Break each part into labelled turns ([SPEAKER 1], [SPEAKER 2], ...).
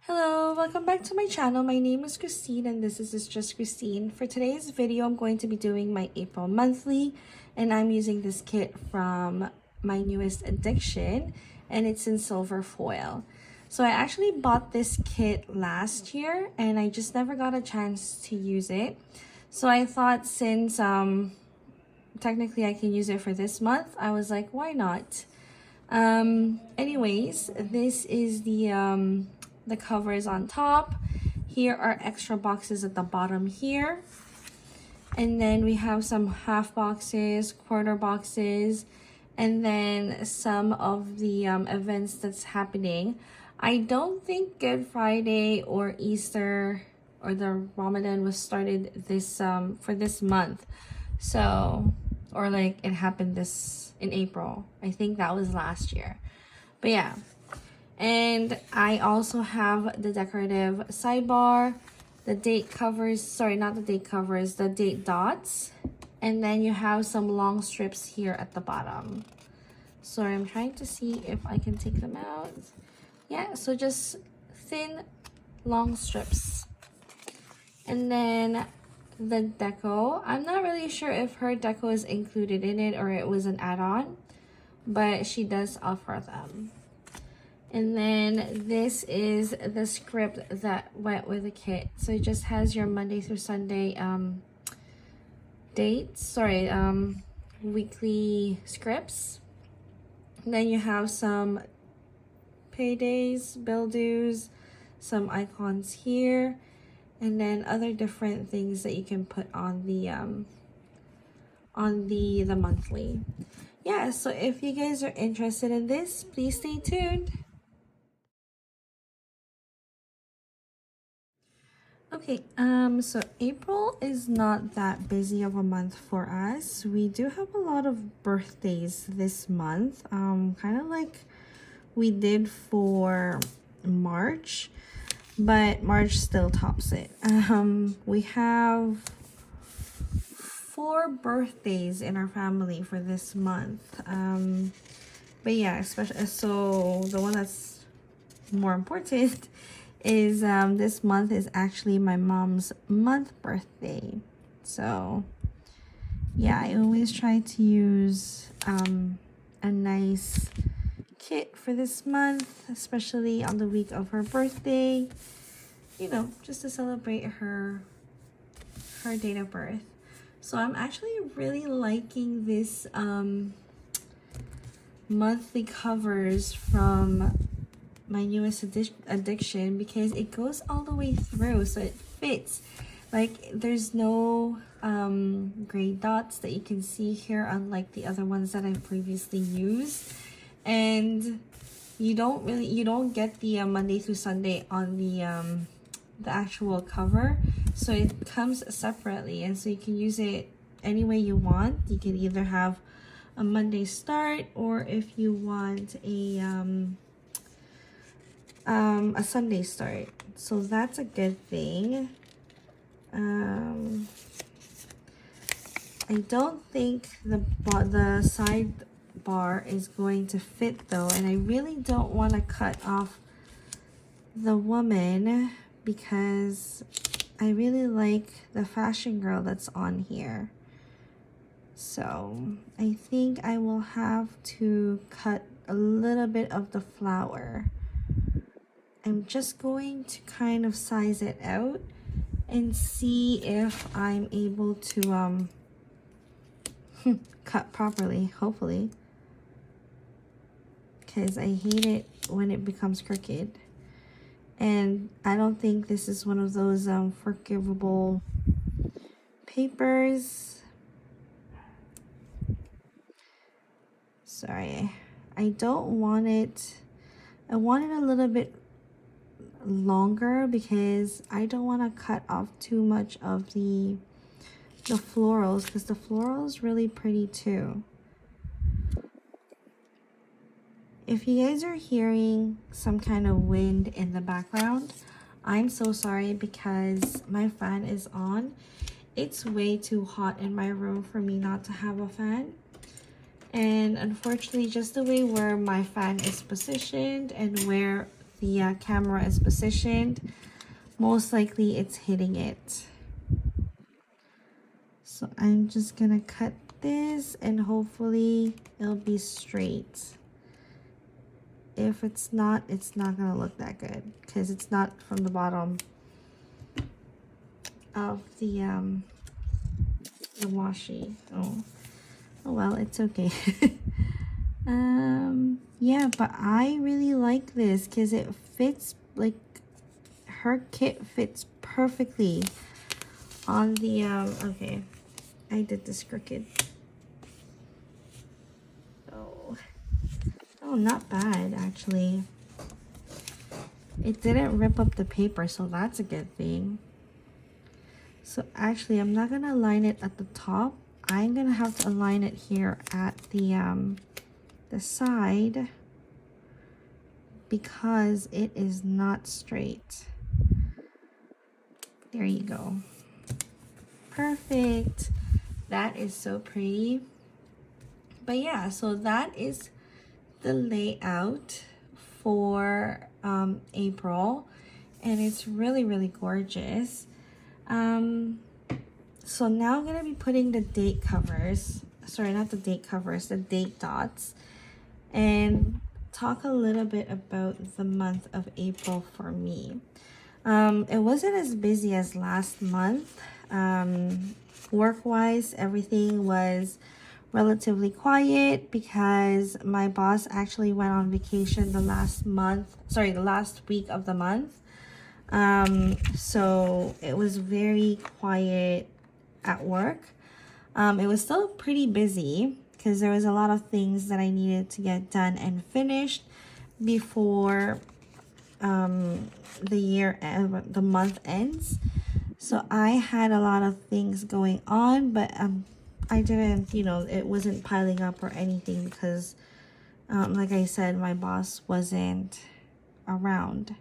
[SPEAKER 1] Hello, welcome back to my channel. My name is Christine and this is Just Christine. For today's video, I'm going to be doing my April monthly and I'm using this kit from my newest addiction and it's in silver foil. So I actually bought this kit last year and I just never got a chance to use it. So I thought since technically I can use it for this month, I was like, why not? Anyways, this is the covers on top. Here are extra boxes at the bottom here. And then we have some half boxes, quarter boxes, and then some of the events that's happening. I don't think Good Friday or Easter or the Ramadan was started this for this month. So, or like it happened this in April. I think that was last year. But yeah. And I also have the decorative sidebar, the date covers, sorry, not the date covers, the date dots. And then you have some long strips here at the bottom. Sorry, I'm trying to see if I can take them out. Yeah, so just thin, long strips. And then the deco, I'm not really sure if her deco is included in it or it was an add-on, but she does offer them. And then this is the script that went with the kit. So it just has your Monday through Sunday weekly scripts. And then you have some paydays, bill dues, some icons here, and then other different things that you can put on the monthly. Yeah, so if you guys are interested in this, please stay tuned. Okay, so April is not that busy of a month for us. We do have a lot of birthdays this month, kind of like we did for March, but March still tops it. We have 4 birthdays in our family for this month. But yeah, especially, so the one that's more important is this month is actually my mom's month birthday. So yeah, I always try to use a nice kit for this month, especially on the week of her birthday, you know, just to celebrate her date of birth. So I'm actually really liking this monthly covers from my newest addiction because it goes all the way through, so it fits. Like there's no gray dots that you can see here, unlike the other ones that I've previously used. And you don't get the Monday through Sunday on the actual cover, so it comes separately, and so you can use it any way you want. You can either have a Monday start, or if you want a Sunday start, so that's a good thing. I don't think the side bar is going to fit though, and I really don't want to cut off the woman because I really like the fashion girl that's on here. So I think I will have to cut a little bit of the flower. I'm just going to kind of size it out and see if I'm able to cut properly, hopefully, because I hate it when it becomes crooked. And I don't think this is one of those forgivable papers. Sorry, I don't want it. I want it a little bit longer because I don't want to cut off too much of the florals, because the floral is really pretty too. If you guys are hearing some kind of wind in the background, I'm so sorry because my fan is on. It's way too hot in my room for me not to have a fan. And unfortunately, just the way where my fan is positioned and where the camera is positioned, most likely it's hitting it. So I'm just gonna cut this and hopefully it'll be straight. If it's not gonna look that good because it's not from the bottom of the washi. Oh well, it's okay. Yeah, but I really like this because it fits, like, her kit fits perfectly on the okay, I did this crooked. Oh, not bad actually. It didn't rip up the paper, so that's a good thing. So actually, I'm not gonna align it at the top. I'm gonna have to align it here at the side because it is not straight. There you go. Perfect. That is so pretty. But yeah, so that is the layout for April, and it's really gorgeous. So now I'm gonna be putting the date covers, sorry, not the date covers, the date dots, and talk a little bit about the month of April for me. It wasn't as busy as last month. Work-wise, everything was relatively quiet because my boss actually went on vacation the last week of the month. So it was very quiet at work. It was still pretty busy because there was a lot of things that I needed to get done and finished before the month ends. So I had a lot of things going on, but I didn't, it wasn't piling up or anything because like I said, my boss wasn't around.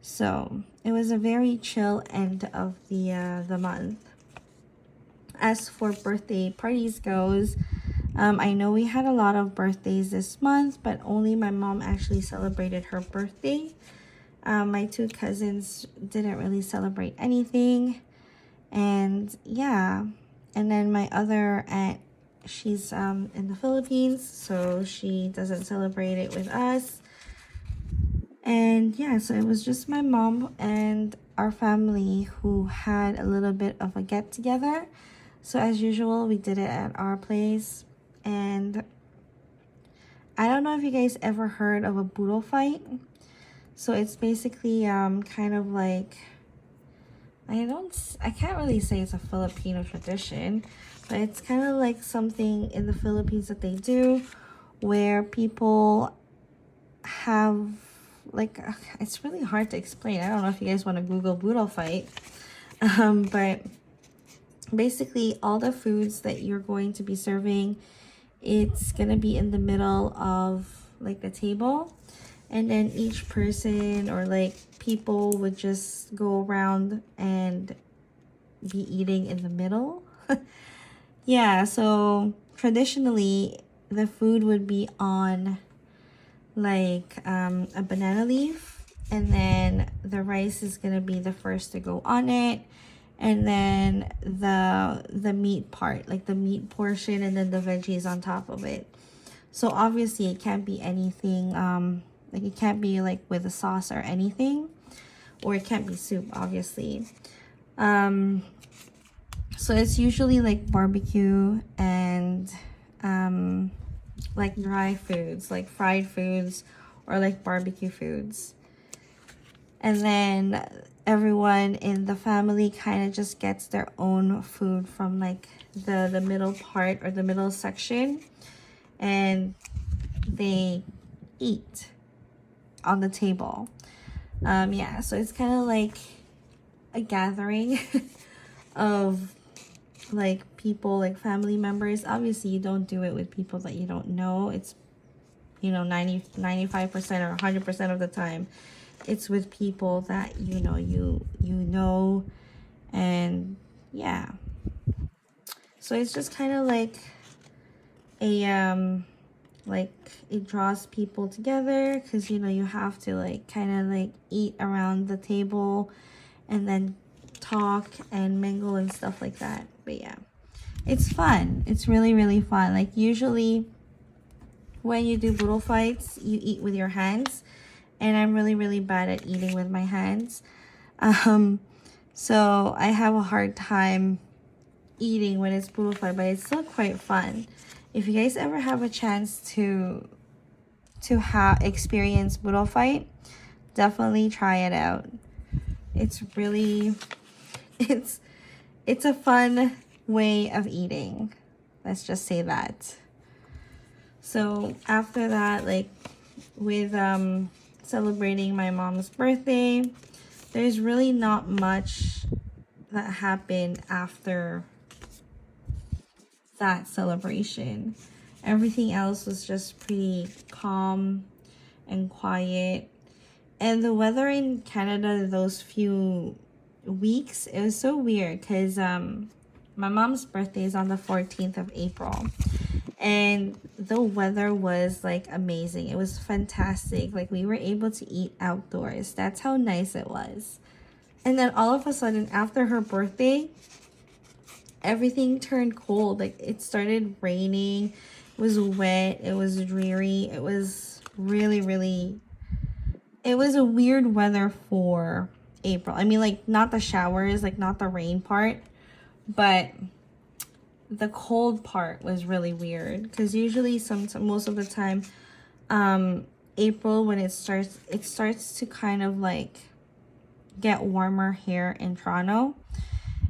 [SPEAKER 1] So it was a very chill end of the month. As for birthday parties goes, I know we had a lot of birthdays this month, but only my mom actually celebrated her birthday. My two cousins didn't really celebrate anything. And yeah, and then my other aunt, she's in the Philippines, so she doesn't celebrate it with us. And yeah, so it was just my mom and our family who had a little bit of a get together. So as usual, we did it at our place. And I don't know if you guys ever heard of a boodle fight. So it's basically kind of like, I can't really say it's a Filipino tradition, but it's kind of like something in the Philippines that they do where people have, like, it's really hard to explain. I don't know if you guys want to Google boodle fight. But basically all the foods that you're going to be serving, it's going to be in the middle of like the table. And then each person or like people would just go around and be eating in the middle. Yeah, so traditionally the food would be on like a banana leaf, and then the rice is gonna be the first to go on it, and then the meat part, like the meat portion, and then the veggies on top of it. So obviously it can't be anything like it can't be like with a sauce or anything, or it can't be soup, obviously. So it's usually like barbecue and like dry foods, like fried foods or like barbecue foods. And then everyone in the family kind of just gets their own food from like the middle part or the middle section, and they eat on the table. Yeah, so it's kind of like a gathering of like people, like family members. Obviously you don't do it with people that you don't know. It's 95% or 100% of the time it's with people that you know. And yeah, so it's just kind of like a like it draws people together, because you know you have to like kind of like eat around the table and then talk and mingle and stuff like that. But yeah, it's fun. It's really, really fun. Like usually when you do boodle fights, you eat with your hands, and I'm really, really bad at eating with my hands. So I have a hard time eating when it's boodle fight, but it's still quite fun. If you guys ever have a chance to experience boodle fight, definitely try it out. It's really, it's a fun way of eating. Let's just say that. So after that, like with celebrating my mom's birthday, there's really not much that happened after that celebration. Everything else was just pretty calm and quiet. And the weather in Canada those few weeks, it was so weird because my mom's birthday is on the 14th of April. And the weather was like amazing. It was fantastic. Like we were able to eat outdoors. That's how nice it was. And then all of a sudden after her birthday, everything turned cold. Like it started raining. It was wet. It was dreary. It was really, really, it was a weird weather for April. I mean, like not the showers, like not the rain part, but the cold part was really weird, because usually most of the time April, when it starts to kind of like get warmer here in Toronto.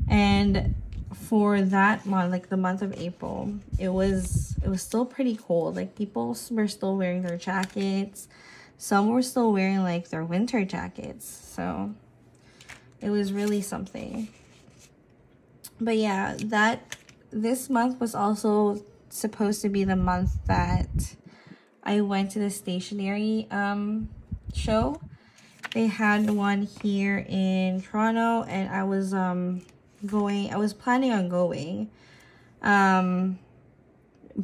[SPEAKER 1] And for that month, like the month of April, it was still pretty cold. Like people were still wearing their jackets. Some were still wearing like their winter jackets. So it was really something. But yeah, this month was also supposed to be the month that I went to the stationery show. They had one here in Toronto, and I was planning on going.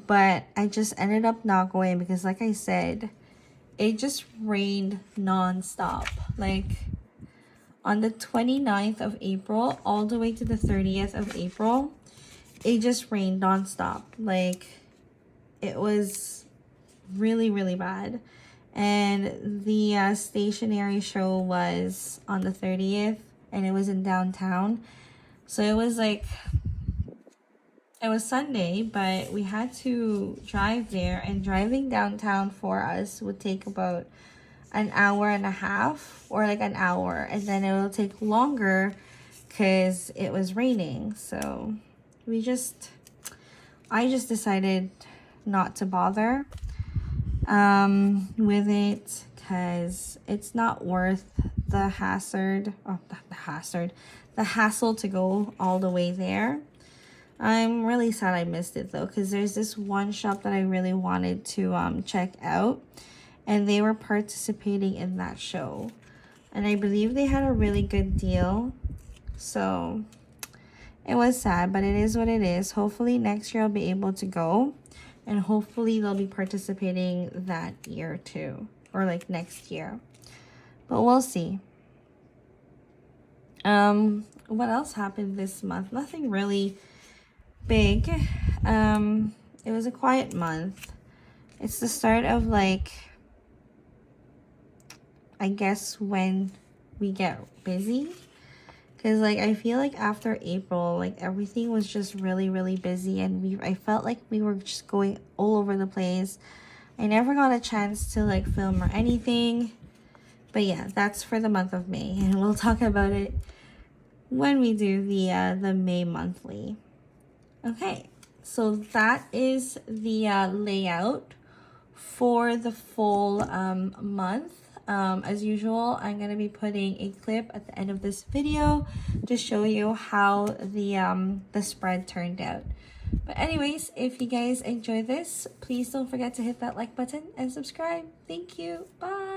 [SPEAKER 1] But I just ended up not going because, like I said, it just rained nonstop. Like on the 29th of April all the way to the 30th of April, it just rained nonstop. Like it was really, really bad. And the stationery show was on the 30th, and it was in downtown. So it was like, it was Sunday, but we had to drive there, and driving downtown for us would take about an hour and a half, or like an hour, and then it will take longer because it was raining. So I just decided not to bother with it, because it's not worth the hassle to go all the way there. I'm really sad I missed it though, because there's this one shop that I really wanted to check out, and they were participating in that show, and I believe they had a really good deal. So it was sad, but it is what it is. Hopefully next year I'll be able to go, and hopefully they'll be participating that year too, or like next year, but we'll see. What else happened this month? Nothing really big. It was a quiet month. It's the start of, like, I guess when we get busy, because like I feel like after April, like everything was just really, really busy, and I felt like we were just going all over the place. I never got a chance to like film or anything. But yeah, that's for the month of May, and we'll talk about it when we do the May monthly. Okay, so that is the layout for the full month. As usual, I'm going to be putting a clip at the end of this video to show you how the spread turned out. But anyways, if you guys enjoy this, please don't forget to hit that like button and subscribe. Thank you. Bye.